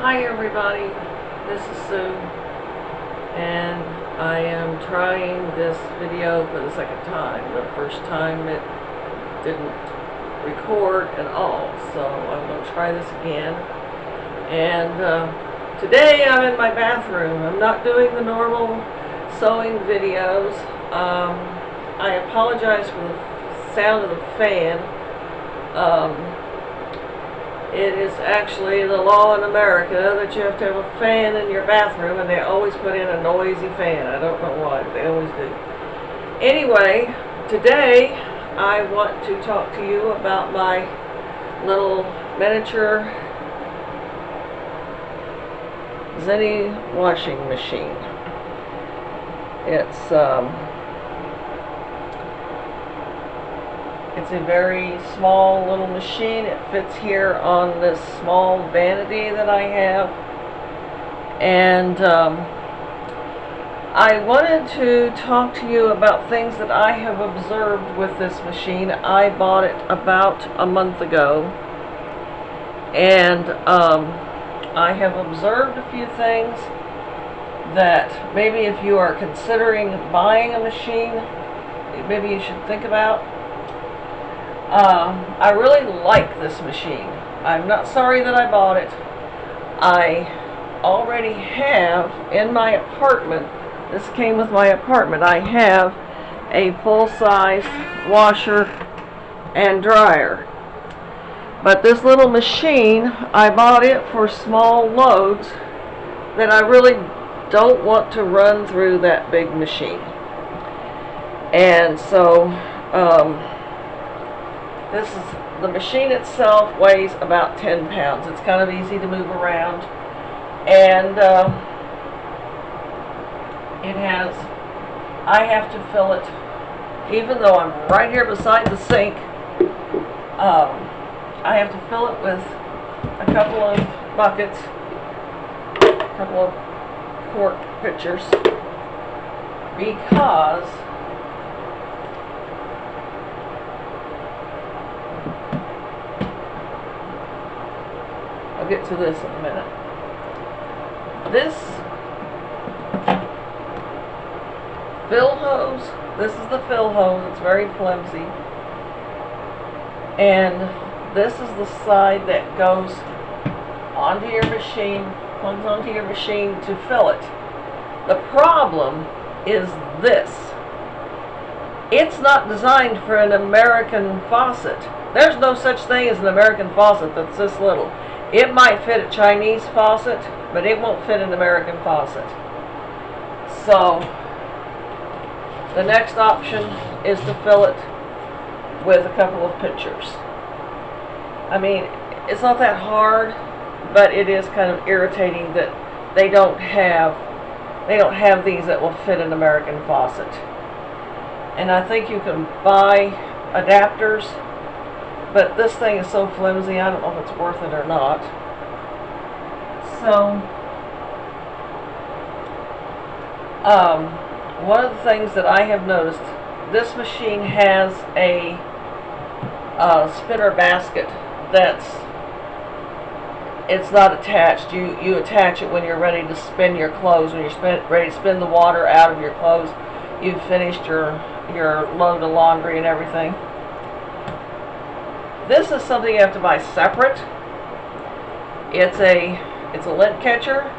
Hi everybody, this is Sue, and I am trying this video for the second time. The first time it didn't record at all, so I'm going to try this again. And today I'm in my bathroom. I'm not doing the normal sewing videos. I apologize for the sound of the fan. It is actually the law in America that you have to have a fan in your bathroom, and they always put in a noisy fan. I don't know why, but they always do. Anyway, today I want to talk to you about my little miniature Zeny washing machine. It's a very small little machine. It fits here on this small vanity that I have. And I wanted to talk to you about things that I have observed with this machine. I bought it about a month ago. And I have observed a few things that maybe if you are considering buying a machine, maybe you should think about. I really like this machine. I'm not sorry that I bought it. I already have in my apartment, this came with my apartment, I have a full-size washer and dryer. But this little machine, I bought it for small loads that I really don't want to run through that big machine. And so, the machine itself weighs about 10 pounds. It's kind of easy to move around. And I have to fill it, even though I'm right here beside the sink, I have to fill it with a couple of buckets, a couple of quart pitchers, because I'll get to this in a minute. This fill hose, this is the fill hose, it's very flimsy. And this is the side that goes onto your machine, plugs onto your machine to fill it. The problem is this. It's not designed for an American faucet. There's no such thing as an American faucet that's this little. It might fit a Chinese faucet, but it won't fit an American faucet. So, the next option is to fill it with a couple of pitchers. I mean, it's not that hard, but it is kind of irritating that they don't have these that will fit an American faucet. And I think you can buy adapters, but this thing is so flimsy, I don't know if it's worth it or not. So, one of the things that I have noticed, this machine has a spinner basket it's not attached. You attach it when you're ready to spin your clothes. When you're ready to spin the water out of your clothes, you've finished your load of laundry and everything. This is something you have to buy separate. It's a lint catcher.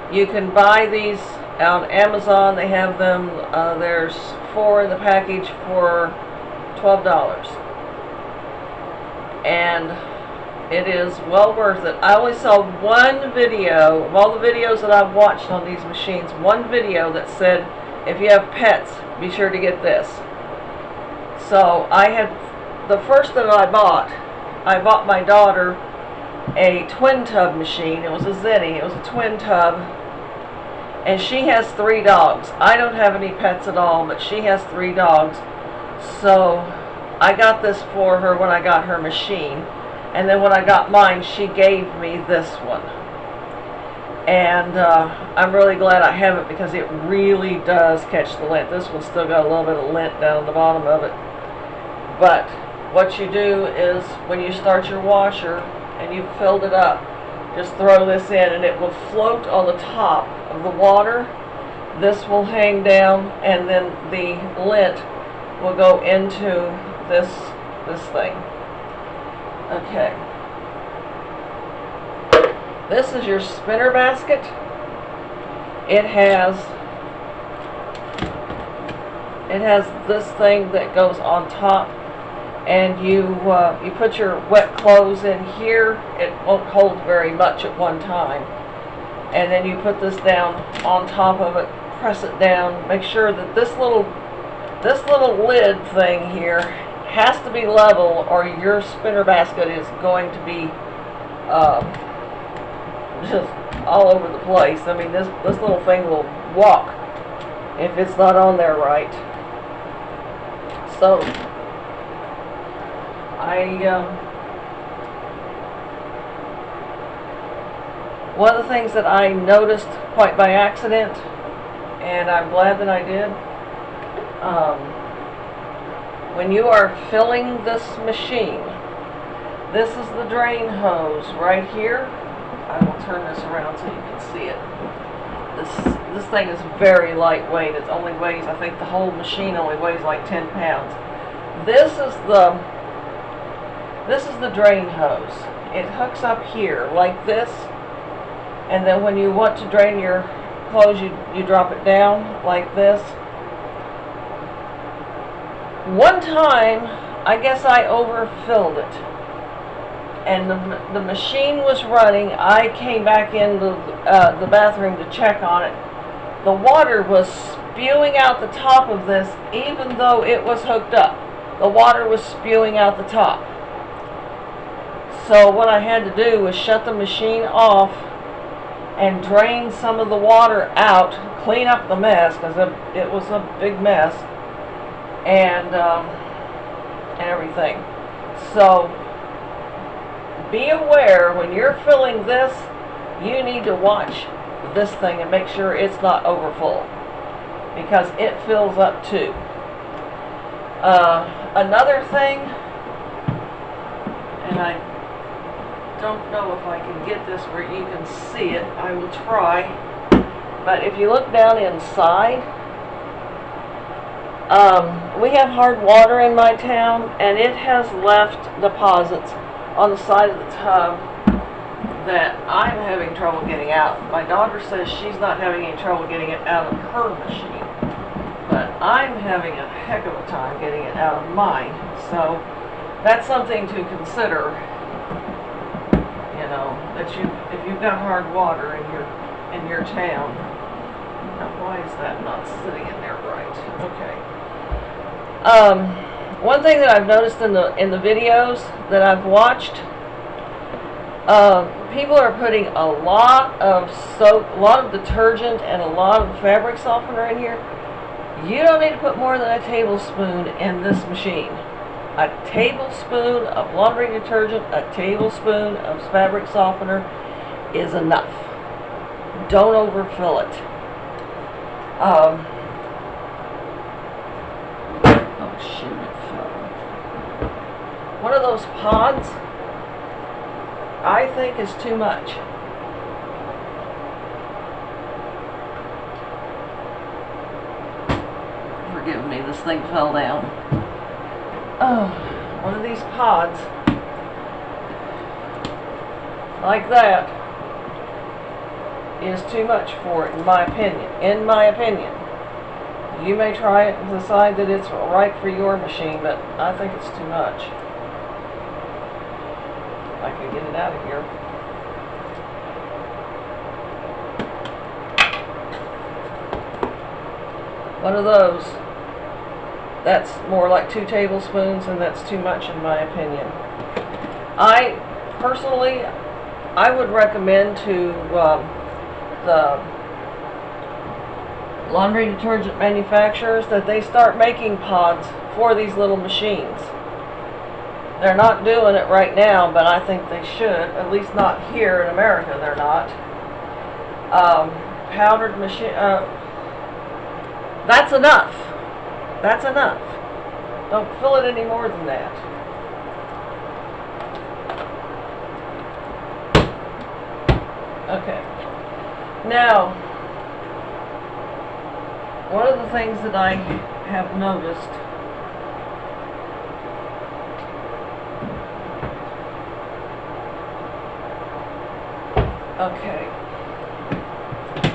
You can buy these on Amazon. They have them. There's 4 in the package for $12, and it is well worth it. I only saw one video of all the videos that I've watched on these machines. One video that said, if you have pets, be sure to get this. So I had the first that I bought my daughter a twin tub machine. It was a Zeny. It was a twin tub, and she has 3 dogs. I don't have any pets at all, but she has 3 dogs. So I got this for her when I got her machine, and then when I got mine, she gave me this one. And I'm really glad I have it, because it really does catch the lint. This one's still got a little bit of lint down the bottom of it. But what you do is, when you start your washer and you've filled it up, just throw this in and it will float on the top of the water. This will hang down, and then the lint will go into this thing. Okay. This is your spinner basket. It has this thing that goes on top, and you put your wet clothes in here. It won't hold very much at one time, and then you put this down on top of it, press it down, make sure that this little lid thing here has to be level, or your spinner basket is going to be just all over the place. I mean, this little thing will walk if it's not on there right. So one of the things that I noticed quite by accident, and I'm glad that I did, when you are filling this machine, this is the drain hose right here. I will turn this around so you can see it. This thing is very lightweight. It only weighs, I think the whole machine only weighs like 10 pounds. This is the drain hose. It hooks up here like this, and then when you want to drain your clothes, you drop it down like this. One time, I guess I overfilled it, and the machine was running. I came back in the bathroom to check on it. The water was spewing out the top of this, even though it was hooked up. The water was spewing out the top. So what I had to do was shut the machine off and drain some of the water out, clean up the mess, because it was a big mess, and everything. So be aware when you're filling this, you need to watch this thing and make sure it's not overfull, because it fills up too. Another thing, and I don't know if I can get this where you can see it. I will try. But if you look down inside, we have hard water in my town, and it has left deposits on the side of the tub that I'm having trouble getting out. My daughter says she's not having any trouble getting it out of her machine, but I'm having a heck of a time getting it out of mine. So that's something to consider. You know, that if you've got hard water in your town. Now, why is that not sitting in there right? Okay. One thing that I've noticed in the videos that I've watched, people are putting a lot of soap, a lot of detergent, and a lot of fabric softener in here. You don't need to put more than a tablespoon in this machine. A tablespoon of laundry detergent, a tablespoon of fabric softener is enough. Don't overfill it. Oh shoot, it fell. One of those pods, I think, is too much. Forgive me, this thing fell down. Oh, one of these pods, like that, is too much for it, in my opinion. In my opinion. You may try it and decide that it's right for your machine, but I think it's too much. If I can get it out of here. One of those. That's more like 2 tablespoons, and that's too much in my opinion. I personally, I would recommend to the laundry detergent manufacturers that they start making pods for these little machines. They're not doing it right now, but I think they should. At least not here in America, they're not. Powdered machine, that's enough. That's enough. Don't fill it any more than that. Okay. Now, one of the things that I have noticed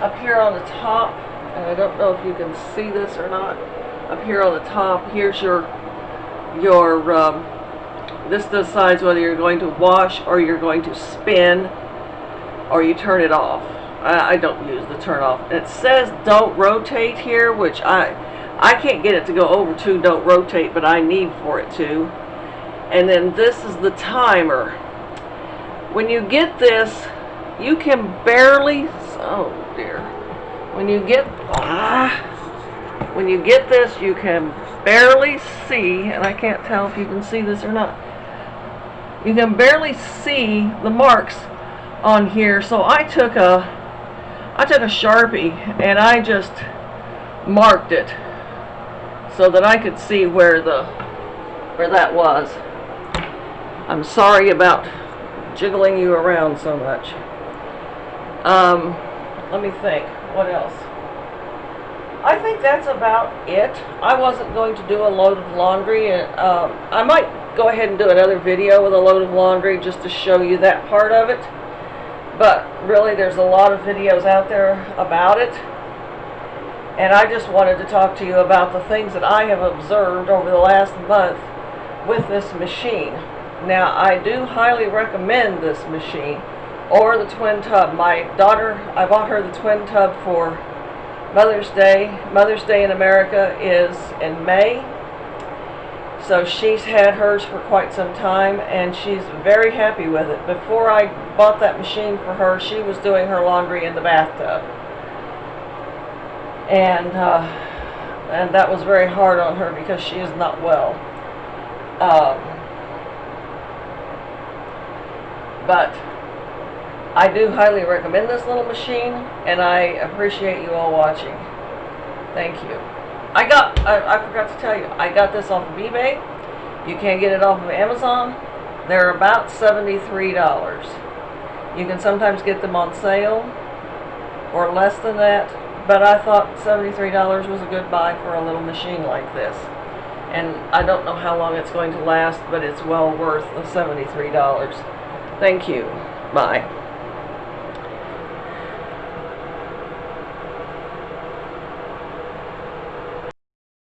up here on the top, and I don't know if you can see this or not, up here on the top, here's your this decides whether you're going to wash or you're going to spin or you turn it off. I don't use the turn off. It says don't rotate here, which I can't get it to go over to don't rotate, but I need for it to. And then this is the timer. When you get this, you can barely, oh dear. When you get this, you can barely see, and I can't tell if you can see this or not. You can barely see the marks on here, so I took a Sharpie and I just marked it so that I could see where that was. I'm sorry about jiggling you around so much. Let me think. What else? I think that's about it. I wasn't going to do a load of laundry, and I might go ahead and do another video with a load of laundry just to show you that part of it. But really, there's a lot of videos out there about it, and I just wanted to talk to you about the things that I have observed over the last month with this machine. Now, I do highly recommend this machine or the twin tub. My daughter, I bought her the twin tub for Mother's Day. Mother's Day in America is in May, so she's had hers for quite some time, and she's very happy with it. Before I bought that machine for her, she was doing her laundry in the bathtub, and that was very hard on her because she is not well. But I do highly recommend this little machine, and I appreciate you all watching. Thank you. I forgot to tell you, I got this off of eBay. You can't get it off of Amazon. They're about $73. You can sometimes get them on sale or less than that, but I thought $73 was a good buy for a little machine like this. And I don't know how long it's going to last, but it's well worth the $73. Thank you. Bye.